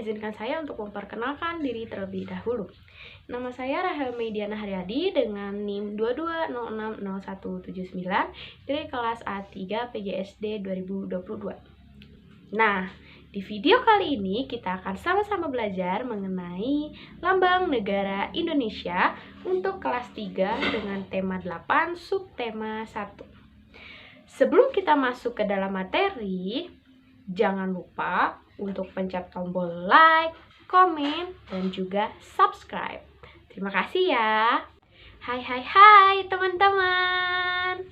izinkan saya untuk memperkenalkan diri terlebih dahulu. Nama saya Rahel Mediana Haryadi dengan NIM 22060179 dari kelas A3 PGSD 2022. Nah, di video kali ini kita akan sama-sama belajar mengenai Lambang Negara Indonesia untuk kelas 3 dengan tema 8 subtema 1. Sebelum kita masuk ke dalam materi, jangan lupa untuk pencet tombol like, komen, dan juga subscribe. Terima kasih ya. Hai teman-teman.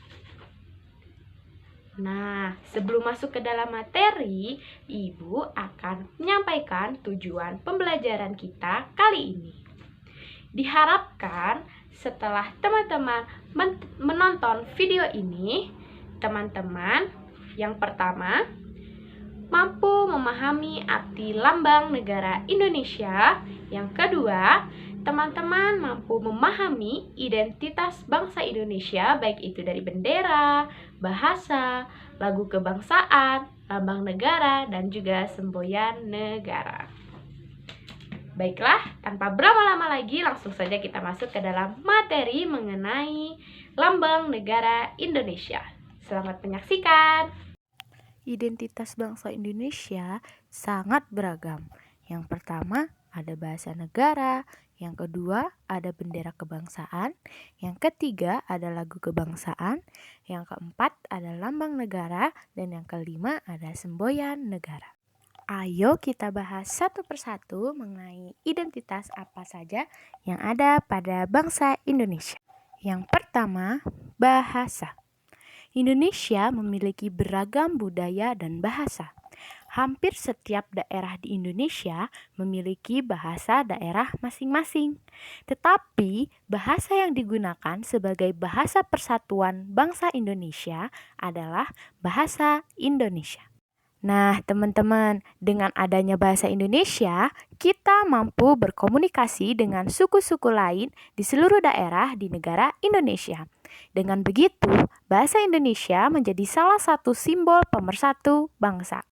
Nah, sebelum masuk ke dalam materi, Ibu akan menyampaikan tujuan pembelajaran kita kali ini. Diharapkan setelah teman-teman menonton video ini, teman-teman yang pertama mampu memahami arti lambang negara Indonesia. Yang kedua, teman-teman mampu memahami identitas bangsa Indonesia, baik itu dari bendera, bahasa, lagu kebangsaan, lambang negara, dan juga semboyan negara. Baiklah, tanpa berlama-lama lagi, langsung saja kita masuk ke dalam materi mengenai lambang negara Indonesia. Selamat menyaksikan. Identitas bangsa Indonesia sangat beragam. Yang pertama ada bahasa negara, yang kedua ada bendera kebangsaan, yang ketiga ada lagu kebangsaan, yang keempat ada lambang negara, dan yang kelima ada semboyan negara. Ayo kita bahas satu persatu mengenai identitas apa saja yang ada pada bangsa Indonesia. Yang pertama, bahasa. Indonesia memiliki beragam budaya dan bahasa. Hampir setiap daerah di Indonesia memiliki bahasa daerah masing-masing. Tetapi bahasa yang digunakan sebagai bahasa persatuan bangsa Indonesia adalah bahasa Indonesia. Nah, teman-teman, dengan adanya bahasa Indonesia, kita mampu berkomunikasi dengan suku-suku lain di seluruh daerah di negara Indonesia. Dengan begitu, bahasa Indonesia menjadi salah satu simbol pemersatu bangsa.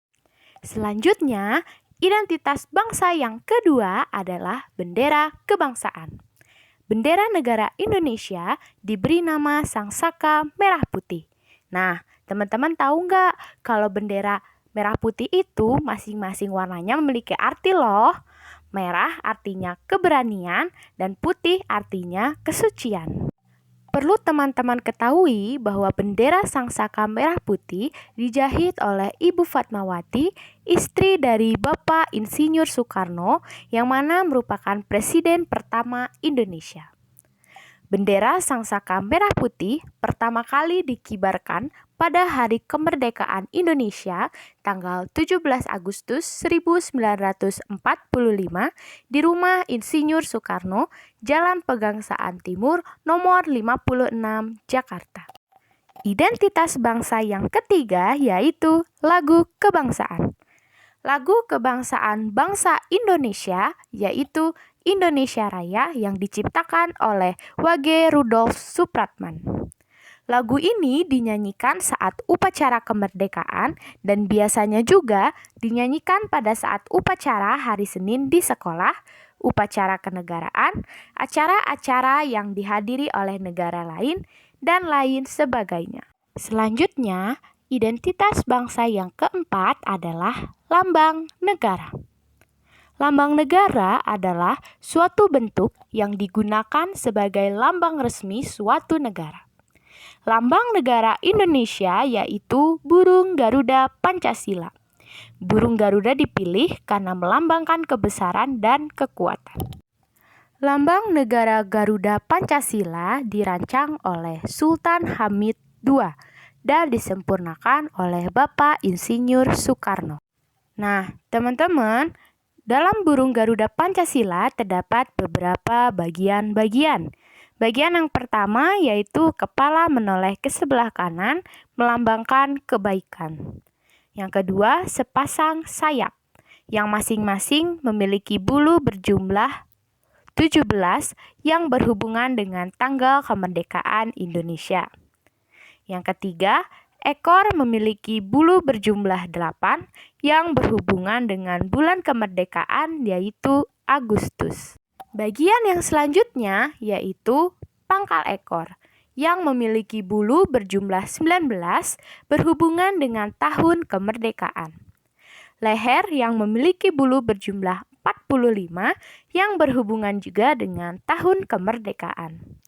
Selanjutnya, identitas bangsa yang kedua adalah bendera kebangsaan. Bendera negara Indonesia diberi nama Sangsaka Merah Putih. Nah, teman-teman tahu nggak kalau bendera merah putih itu masing-masing warnanya memiliki arti loh. Merah artinya keberanian dan putih artinya kesucian. Perlu teman-teman ketahui bahwa bendera Sangsaka Merah Putih dijahit oleh Ibu Fatmawati, istri dari Bapak Insinyur Soekarno, yang mana merupakan presiden pertama Indonesia. Bendera Sangsaka Merah Putih pertama kali dikibarkan pada Hari Kemerdekaan Indonesia tanggal 17 Agustus 1945 di Rumah Insinyur Soekarno, Jalan Pegangsaan Timur, nomor 56, Jakarta. Identitas bangsa yang ketiga yaitu lagu kebangsaan. Lagu kebangsaan bangsa Indonesia yaitu Indonesia Raya yang diciptakan oleh Wage Rudolf Supratman. Lagu ini dinyanyikan saat upacara kemerdekaan dan biasanya juga dinyanyikan pada saat upacara hari Senin di sekolah, upacara kenegaraan, acara-acara yang dihadiri oleh negara lain, dan lain sebagainya. Selanjutnya, identitas bangsa yang keempat adalah lambang negara. Lambang negara adalah suatu bentuk yang digunakan sebagai lambang resmi suatu negara. Lambang negara Indonesia yaitu burung Garuda Pancasila. Burung Garuda dipilih karena melambangkan kebesaran dan kekuatan. Lambang negara Garuda Pancasila dirancang oleh Sultan Hamid II dan disempurnakan oleh Bapak Insinyur Soekarno. Nah, teman-teman, dalam burung Garuda Pancasila terdapat beberapa bagian-bagian. Bagian yang pertama yaitu kepala menoleh ke sebelah kanan melambangkan kebaikan. Yang kedua, sepasang sayap yang masing-masing memiliki bulu berjumlah 17 yang berhubungan dengan tanggal kemerdekaan Indonesia. Yang ketiga, Ekor memiliki bulu berjumlah 8 yang berhubungan dengan bulan kemerdekaan yaitu Agustus. Bagian yang selanjutnya yaitu pangkal ekor yang memiliki bulu berjumlah 19 berhubungan dengan tahun kemerdekaan. Leher yang memiliki bulu berjumlah 45 yang berhubungan juga dengan tahun kemerdekaan.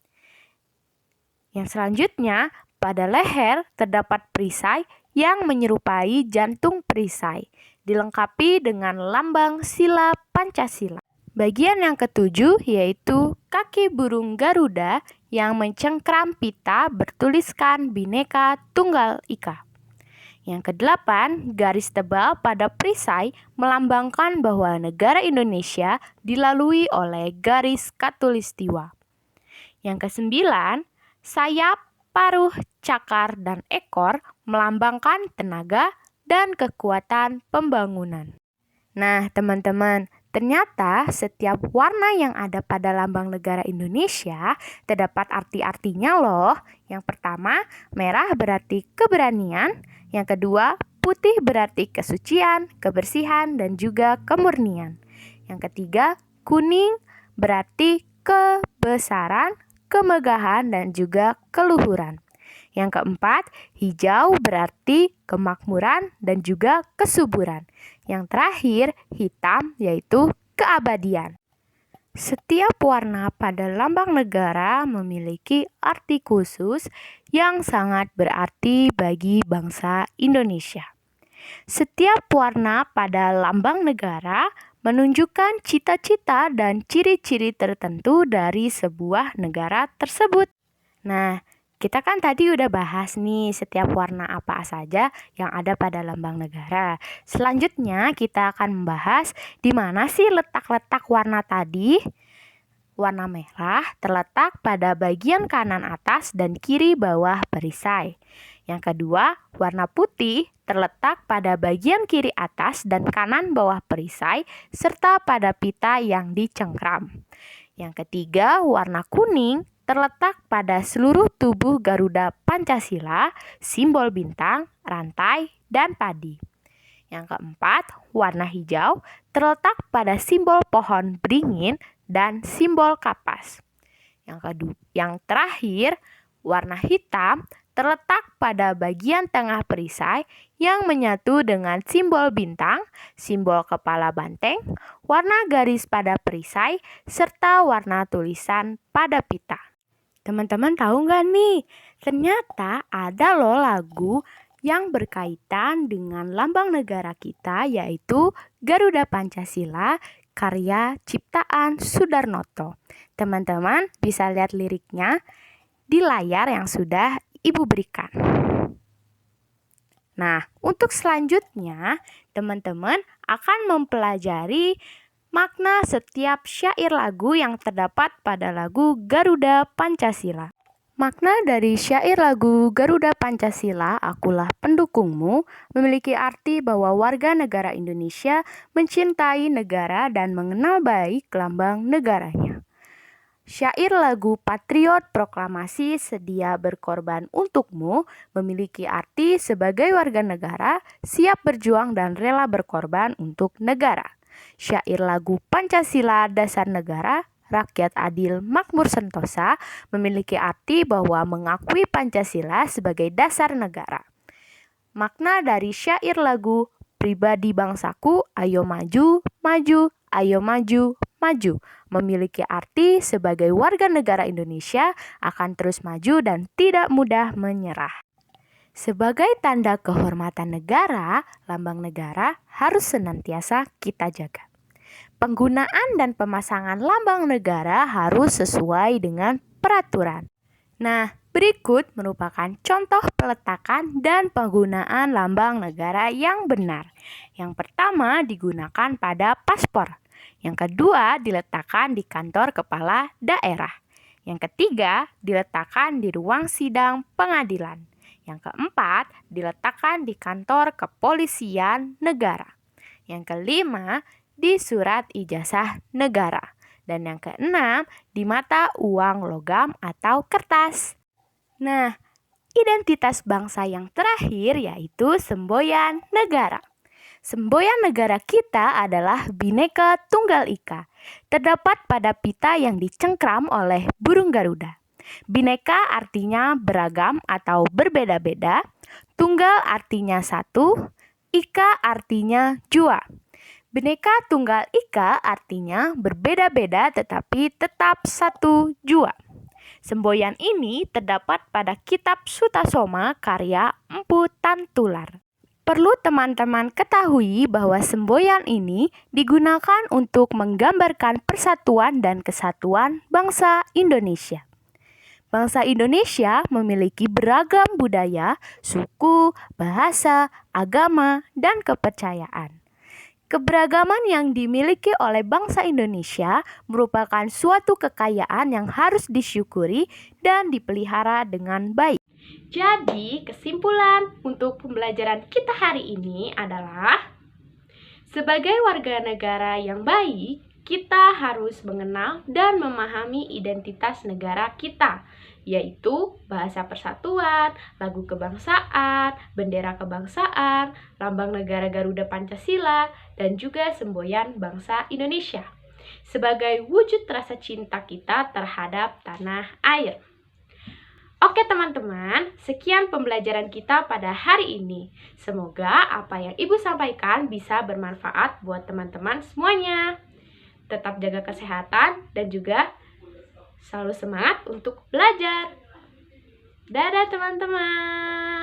Yang selanjutnya, pada leher terdapat perisai yang menyerupai jantung perisai, dilengkapi dengan lambang sila Pancasila. Bagian yang ketujuh yaitu kaki burung Garuda yang mencengkram pita bertuliskan Bhinneka Tunggal Ika. Yang kedelapan, garis tebal pada perisai melambangkan bahwa negara Indonesia dilalui oleh garis khatulistiwa. Yang kesembilan, sayap, paruh, cakar, dan ekor melambangkan tenaga dan kekuatan pembangunan. Nah, teman-teman, ternyata setiap warna yang ada pada lambang negara Indonesia terdapat arti-artinya loh. Yang pertama, merah berarti keberanian. Yang kedua, putih berarti kesucian, kebersihan, dan juga kemurnian. Yang ketiga, kuning berarti kebesaran, kemegahan, dan juga keluhuran. Yang keempat, hijau berarti kemakmuran dan juga kesuburan. Yang terakhir, hitam yaitu keabadian. Setiap warna pada lambang negara memiliki arti khusus yang sangat berarti bagi bangsa Indonesia. Setiap warna pada lambang negara menunjukkan cita-cita dan ciri-ciri tertentu dari sebuah negara tersebut. Nah, kita kan tadi udah bahas nih setiap warna apa saja yang ada pada lambang negara. Selanjutnya kita akan membahas di mana sih letak-letak warna tadi. Warna merah terletak pada bagian kanan atas dan kiri bawah perisai. Yang kedua, warna putih terletak pada bagian kiri atas dan kanan bawah perisai serta pada pita yang dicengkram. Yang ketiga, warna kuning terletak pada seluruh tubuh Garuda Pancasila, simbol bintang, rantai, dan padi. Yang keempat, warna hijau terletak pada simbol pohon beringin dan simbol kapas. Yang terakhir, warna hitam terletak pada bagian tengah perisai yang menyatu dengan simbol bintang, simbol kepala banteng, warna garis pada perisai, serta warna tulisan pada pita. Teman-teman tahu nggak nih, ternyata ada loh lagu yang berkaitan dengan lambang negara kita yaitu Garuda Pancasila karya ciptaan Sudarnoto. Teman-teman bisa lihat liriknya di layar yang sudah Ibu berikan. Nah, untuk selanjutnya teman-teman akan mempelajari makna setiap syair lagu yang terdapat pada lagu Garuda Pancasila. Makna dari syair lagu Garuda Pancasila, Akulah Pendukungmu, memiliki arti bahwa warga negara Indonesia mencintai negara dan mengenal baik lambang negaranya. Syair lagu Patriot Proklamasi Sedia Berkorban Untukmu memiliki arti sebagai warga negara siap berjuang dan rela berkorban untuk negara. Syair lagu Pancasila Dasar Negara, Rakyat Adil Makmur Sentosa memiliki arti bahwa mengakui Pancasila sebagai dasar negara. Makna dari syair lagu Pribadi Bangsaku, Ayo Maju, Maju, Ayo Maju, Maju memiliki arti sebagai warga negara Indonesia akan terus maju dan tidak mudah menyerah. Sebagai tanda kehormatan negara, lambang negara harus senantiasa kita jaga. Penggunaan dan pemasangan lambang negara harus sesuai dengan peraturan. Nah, berikut merupakan contoh peletakan dan penggunaan lambang negara yang benar. Yang pertama digunakan pada paspor. Yang kedua diletakkan di kantor kepala daerah. Yang ketiga diletakkan di ruang sidang pengadilan. Yang keempat diletakkan di kantor kepolisian negara. Yang kelima di surat ijazah negara. Dan yang keenam di mata uang logam atau kertas. Nah, identitas bangsa yang terakhir yaitu semboyan negara. Semboyan negara kita adalah Bhinneka Tunggal Ika, terdapat pada pita yang dicengkram oleh burung Garuda. Bhinneka artinya beragam atau berbeda-beda, tunggal artinya satu, ika artinya jua. Bhinneka Tunggal Ika artinya berbeda-beda tetapi tetap satu jua. Semboyan ini terdapat pada kitab Sutasoma karya Empu Tantular. Perlu teman-teman ketahui bahwa semboyan ini digunakan untuk menggambarkan persatuan dan kesatuan bangsa Indonesia. Bangsa Indonesia memiliki beragam budaya, suku, bahasa, agama, dan kepercayaan. Keberagaman yang dimiliki oleh bangsa Indonesia merupakan suatu kekayaan yang harus disyukuri dan dipelihara dengan baik. Jadi, kesimpulan untuk pembelajaran kita hari ini adalah sebagai warga negara yang baik, kita harus mengenal dan memahami identitas negara kita, yaitu bahasa persatuan, lagu kebangsaan, bendera kebangsaan, lambang negara Garuda Pancasila, dan juga semboyan bangsa Indonesia, sebagai wujud rasa cinta kita terhadap tanah air. Oke teman-teman, sekian pembelajaran kita pada hari ini. Semoga apa yang Ibu sampaikan bisa bermanfaat buat teman-teman semuanya. Tetap jaga kesehatan dan juga selalu semangat untuk belajar. Dadah teman-teman.